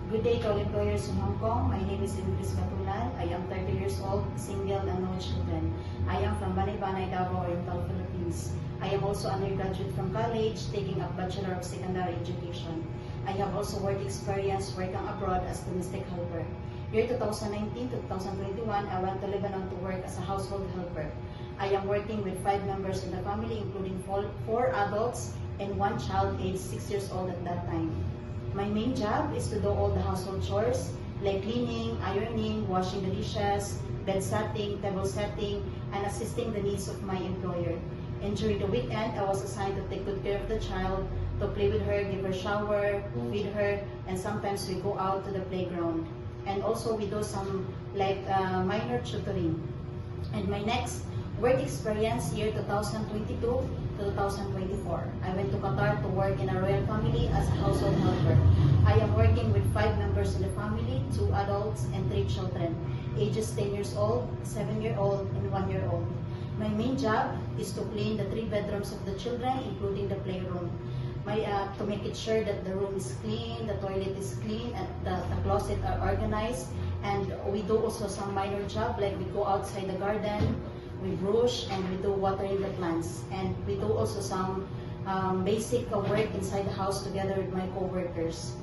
Good day to all employers in Hong Kong. My name is Idris Katulan. I am 30 years old, single and no children. I am from Banay-Banay, Davao, Oriental, Philippines. I am also undergraduate from college, taking up Bachelor of Secondary Education. I have also work experience working abroad as domestic helper. Year 2019 to 2021, I went to Lebanon to work as a household helper. I am working with 5 members in the family, including 4 adults and 1 child aged 6 years old at that time. My main job is to do all the household chores like cleaning, ironing, washing the dishes, bed setting, table setting, and assisting the needs of my employer. And during the weekend, I was assigned to take good care of the child, to play with her, give her shower, feed her, and sometimes we go out to the playground. And also we do some minor tutoring. And my next work experience, year 2022 to 2024. I went to Qatar to work in a royal family as a household helper. I am working with 5 members in the family, 2 adults and 3 children, ages 10 years old, 7-year-old, and 1-year-old. My main job is to clean the 3 bedrooms of the children, including the playroom. To make it sure that the room is clean, the toilet is clean, and the closet are organized. And we do also some minor job, like we go outside the garden, we brush, and we do watering the plants. And we do also some basic work inside the house together with my co-workers.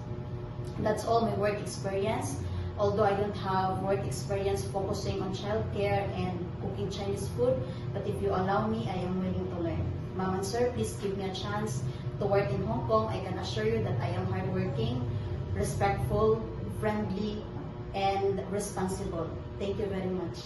That's all my work experience. Although I don't have work experience focusing on childcare and cooking Chinese food, but if you allow me, I am willing to learn. Ma'am and sir, please give me a chance to work in Hong Kong. I can assure you that I am hardworking, respectful, friendly, and responsible. Thank you very much.